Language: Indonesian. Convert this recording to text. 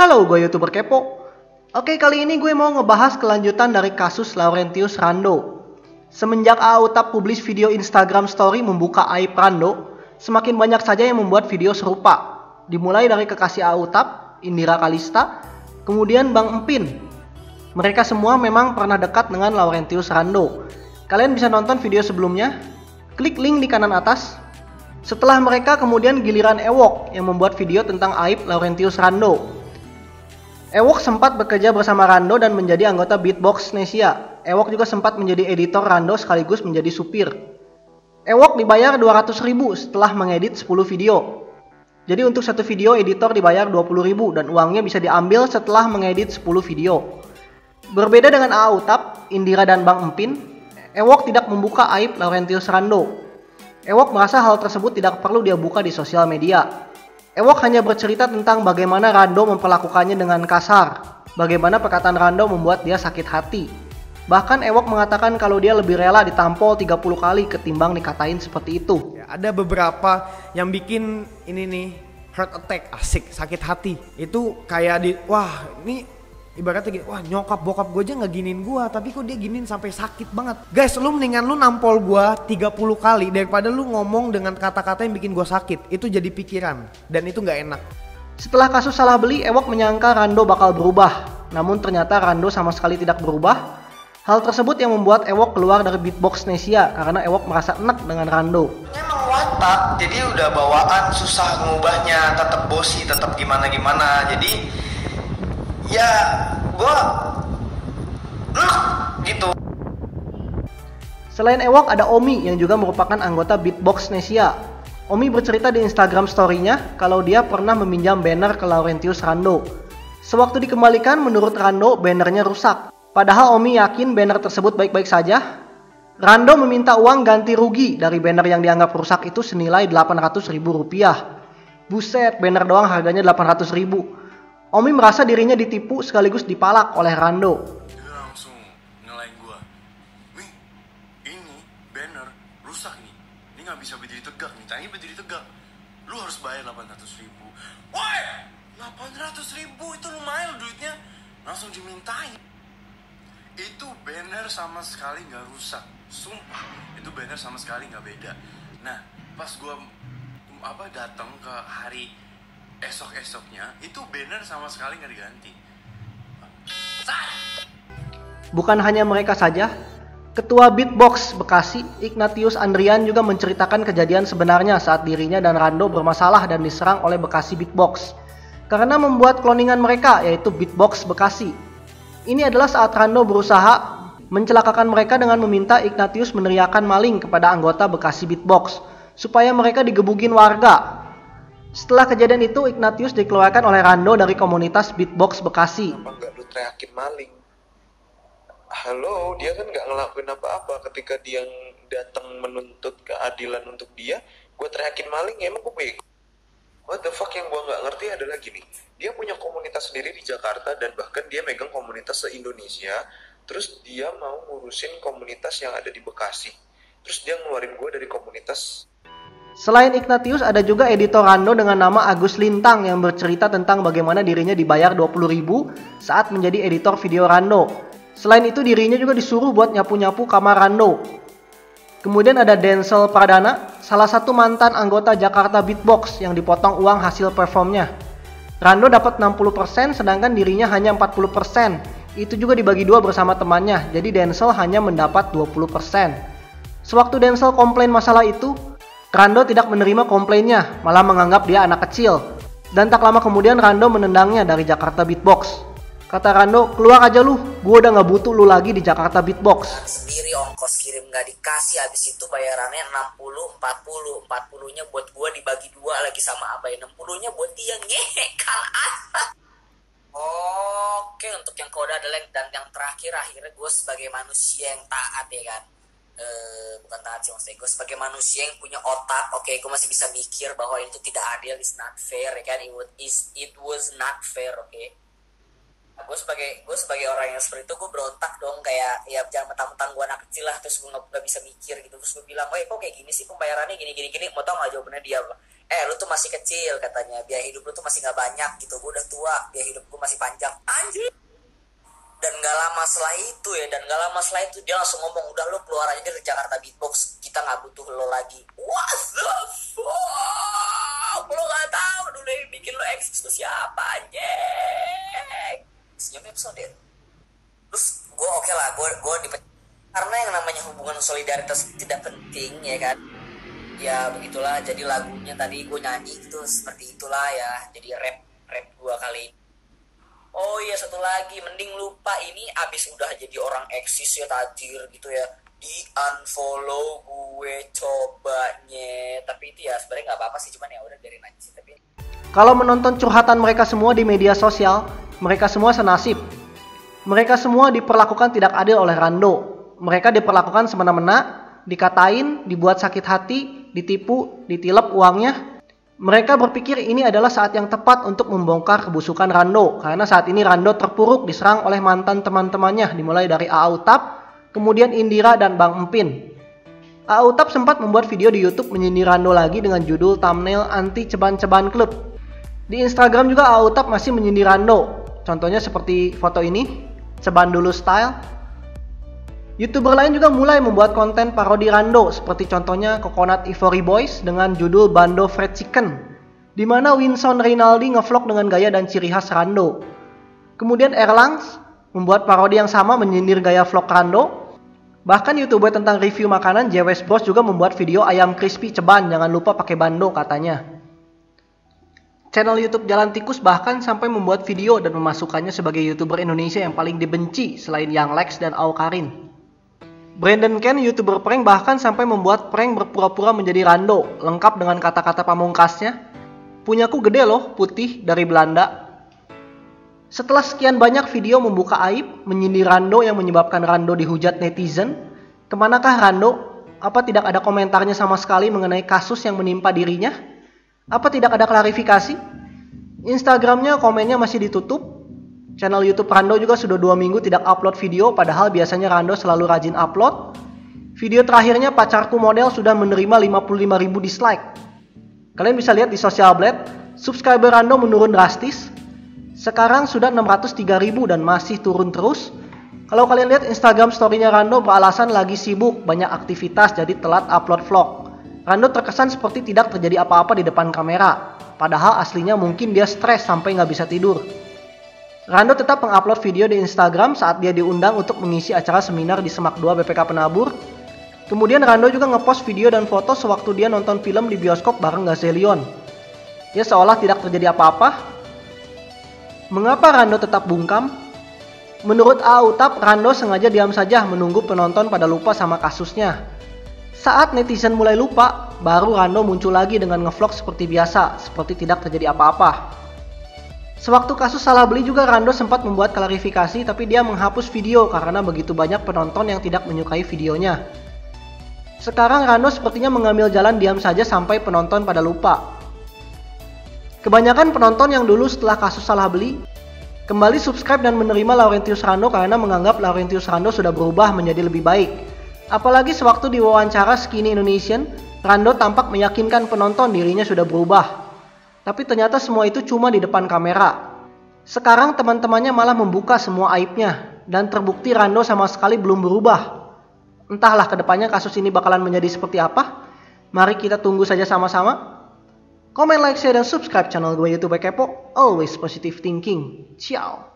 Halo, gue YouTuber Kepo. Oke, kali ini gue mau ngebahas kelanjutan dari kasus Laurentius Rando. Semenjak AAUTAP publish video Instagram Story membuka aib Rando, semakin banyak saja yang membuat video serupa. Dimulai dari kekasih AAUTAP, Indira Kalista, kemudian Bang Empin. Mereka semua memang pernah dekat dengan Laurentius Rando. Kalian bisa nonton video sebelumnya, klik link di kanan atas. Setelah mereka kemudian giliran Ewok yang membuat video tentang aib Laurentius Rando. Ewok sempat bekerja bersama Rando dan menjadi anggota Beatbox Nesia. Ewok juga sempat menjadi editor Rando sekaligus menjadi supir. Ewok dibayar 200.000 setelah mengedit 10 video. Jadi untuk satu video editor dibayar 20.000 dan uangnya bisa diambil setelah mengedit 10 video. Berbeda dengan AAUTAP, Indira dan Bang Empin, Ewok tidak membuka aib Laurentius Rando. Ewok merasa hal tersebut tidak perlu dia buka di sosial media. Ewok hanya bercerita tentang bagaimana Rando memperlakukannya dengan kasar, bagaimana perkataan Rando membuat dia sakit hati. Bahkan Ewok mengatakan kalau dia lebih rela ditampol 30 kali ketimbang dikatain seperti itu. Ya, ada beberapa yang bikin ini nih heart attack, asik, sakit hati. Itu kayak wah ini ibaratnya gini, wah nyokap bokap gue aja gak giniin gue, tapi kok dia giniin sampai sakit banget. Guys, lu mendingan lu nampol gue 30 kali daripada lu ngomong dengan kata-kata yang bikin gue sakit. Itu jadi pikiran dan itu gak enak. Setelah kasus salah beli, Ewok menyangka Rando bakal berubah. Namun ternyata Rando sama sekali tidak berubah. Hal tersebut yang membuat Ewok keluar dari Beatbox Nesia karena Ewok merasa enak dengan Rando. Emang watak, jadi udah bawaan susah ngubahnya, tetap bosi, tetap gimana-gimana. Jadi ya gue gitu. Selain Ewok ada Omi yang juga merupakan anggota Beatbox Nesia. Omi bercerita di Instagram story-nya kalau dia pernah meminjam banner ke Laurentius Rando. Sewaktu dikembalikan menurut Rando bannernya rusak. Padahal Omi yakin banner tersebut baik-baik saja. Rando meminta uang ganti rugi dari banner yang dianggap rusak itu senilai Rp800.000. Buset, banner doang harganya Rp800.000. Omi merasa dirinya ditipu sekaligus dipalak oleh Rando. Dia langsung ngelain gua. Wih, ini banner rusak nih. Ini gak bisa berdiri tegak nih. Tanya berdiri tegak. Lu harus bayar 800.000. Woi, 800.000 itu lumayan duitnya. Langsung dimintain. Itu banner sama sekali gak rusak. Sumpah, itu banner sama sekali gak beda. Nah, pas gua datang ke hari esok-esoknya, itu banner sama sekali nggak diganti. Bukan hanya mereka saja, Ketua Beatbox Bekasi, Ignatius Andrian juga menceritakan kejadian sebenarnya saat dirinya dan Rando bermasalah dan diserang oleh Bekasi Beatbox karena membuat kloningan mereka yaitu Beatbox Bekasi. Ini adalah saat Rando berusaha mencelakakan mereka dengan meminta Ignatius meneriakkan maling kepada anggota Bekasi Beatbox supaya mereka digebugin warga. Setelah kejadian itu, Ignatius dikeluarkan oleh Rando dari komunitas Beatbox Bekasi. Kenapa nggak lu teriakin maling? Halo, dia kan nggak ngelakuin apa-apa. Ketika dia datang menuntut keadilan untuk dia, gue teriakin maling, ya emang gue bego. What the fuck, yang gue nggak ngerti adalah gini. Dia punya komunitas sendiri di Jakarta dan bahkan dia megang komunitas se-Indonesia. Terus dia mau ngurusin komunitas yang ada di Bekasi. Terus dia ngeluarin gue dari komunitas. Selain Ignatius, ada juga editor Rando dengan nama Agus Lintang yang bercerita tentang bagaimana dirinya dibayar 20.000 saat menjadi editor video Rando. Selain itu, dirinya juga disuruh buat nyapu-nyapu kamar Rando. Kemudian ada Denzel Pradana, salah satu mantan anggota Jakarta Beatbox yang dipotong uang hasil performnya. Rando dapat 60% sedangkan dirinya hanya 40%. Itu juga dibagi dua bersama temannya, jadi Denzel hanya mendapat 20%. Sewaktu Denzel komplain masalah itu, Rando tidak menerima komplainnya, malah menganggap dia anak kecil. Dan tak lama kemudian Rando menendangnya dari Jakarta Beatbox. Kata Rando, keluar aja lu, gue udah gak butuh lu lagi di Jakarta Beatbox. Sendiri ongkos kirim gak dikasih, habis itu bayarannya 60, 40, 40-nya buat gue dibagi dua lagi sama Abai, 60-nya buat dia, ngekal aja. Oke, untuk yang kode adalah dan yang terakhir akhirnya gue sebagai manusia yang taat ya kan. Bukan taat sih maksudnya, gue sebagai manusia yang punya otak, oke, gue masih bisa mikir bahwa itu tidak adil, it's not fair ya kan, it was not fair, oke. Nah, gue sebagai orang yang seperti itu, gue berontak dong, kayak ya jangan mentang-mentang gue anak kecil lah, terus gue nggak bisa mikir gitu, terus gue bilang, kok kayak gini sih pembayarannya gini, mau tau nggak jawabannya dia apa? lu tuh masih kecil katanya, biaya hidup lu tuh masih nggak banyak gitu, gue udah tua, biaya hidup gue masih panjang. Anjir. Dan gak lama setelah itu dia langsung ngomong, udah lu keluar aja dari Jakarta Beatbox, kita nggak butuh lo lagi. What the fuck, lo nggak tahu dulu yang bikin lo eksis tuh siapa anjing. Senyum episode. Terus gue oke lah, gue karena yang namanya hubungan solidaritas tidak penting ya kan. Ya begitulah, jadi lagunya tadi gue nyanyi gitu seperti itulah ya, jadi rap gue kali. Oh iya, satu lagi, mending lupa ini abis udah jadi orang eksis ya tajir gitu ya, di unfollow gue cobanya. Tapi itu ya sebenarnya nggak apa-apa sih, cuman ya udah biarin aja sih. Tapi kalau menonton curhatan mereka semua di media sosial, mereka semua senasib. Mereka semua diperlakukan tidak adil oleh Rando. Mereka diperlakukan semena-mena, dikatain, dibuat sakit hati, ditipu, ditilep uangnya. Mereka berpikir ini adalah saat yang tepat untuk membongkar kebusukan Rando, karena saat ini Rando terpuruk diserang oleh mantan teman-temannya, dimulai dari A.A. Utap, kemudian Indira dan Bang Empin. A.A. Utap sempat membuat video di YouTube menyindir Rando lagi dengan judul thumbnail anti ceban-ceban klub. Di Instagram juga A.A. Utap masih menyindir Rando, contohnya seperti foto ini, ceban dulu style. YouTuber lain juga mulai membuat konten parodi Rando, seperti contohnya Coconut Ivory Boys dengan judul Bando Fried Chicken, di mana Winson Rinaldi ngevlog dengan gaya dan ciri khas Rando. Kemudian Erlangs membuat parodi yang sama menyindir gaya vlog Rando. Bahkan YouTuber tentang review makanan JWS Bros juga membuat video ayam crispy ceban, jangan lupa pakai bando katanya. Channel YouTube Jalan Tikus bahkan sampai membuat video dan memasukkannya sebagai YouTuber Indonesia yang paling dibenci selain Yang Lex dan Aukarin. Brandon Ken, YouTuber prank, bahkan sampai membuat prank berpura-pura menjadi Rando, lengkap dengan kata-kata pamungkasnya. Punyaku gede loh, putih, dari Belanda. Setelah sekian banyak video membuka aib, menyindir Rando yang menyebabkan Rando dihujat netizen, kemanakah Rando? Apa tidak ada komentarnya sama sekali mengenai kasus yang menimpa dirinya? Apa tidak ada klarifikasi? Instagramnya komennya masih ditutup. Channel YouTube Rando juga sudah 2 minggu tidak upload video, padahal biasanya Rando selalu rajin upload. Video terakhirnya Pacarku Model sudah menerima 55.000 dislike. Kalian bisa lihat di Social Blade, subscriber Rando menurun drastis. Sekarang sudah 603.000 dan masih turun terus. Kalau kalian lihat Instagram story-nya Rando beralasan lagi sibuk, banyak aktivitas jadi telat upload vlog. Rando terkesan seperti tidak terjadi apa-apa di depan kamera, padahal aslinya mungkin dia stres sampai nggak bisa tidur. Rando tetap mengupload video di Instagram saat dia diundang untuk mengisi acara seminar di Semak 2 BPK Penabur. Kemudian Rando juga ngepost video dan foto sewaktu dia nonton film di bioskop bareng Gazelion. Ya seolah tidak terjadi apa-apa. Mengapa Rando tetap bungkam? Menurut A.A. Utap, Rando sengaja diam saja menunggu penonton pada lupa sama kasusnya. Saat netizen mulai lupa, baru Rando muncul lagi dengan ngevlog seperti biasa, seperti tidak terjadi apa-apa. Sewaktu kasus salah beli juga Rando sempat membuat klarifikasi, tapi dia menghapus video karena begitu banyak penonton yang tidak menyukai videonya. Sekarang Rando sepertinya mengambil jalan diam saja sampai penonton pada lupa. Kebanyakan penonton yang dulu setelah kasus salah beli kembali subscribe dan menerima Laurentius Rando karena menganggap Laurentius Rando sudah berubah menjadi lebih baik. Apalagi sewaktu diwawancara Skinny Indonesian, Rando tampak meyakinkan penonton dirinya sudah berubah. Tapi ternyata semua itu cuma di depan kamera. Sekarang teman-temannya malah membuka semua aibnya, dan terbukti Rando sama sekali belum berubah. Entahlah kedepannya kasus ini bakalan menjadi seperti apa. Mari kita tunggu saja sama-sama. Komen, like, share, dan subscribe channel gue YouTube Kepo. Always positive thinking. Ciao.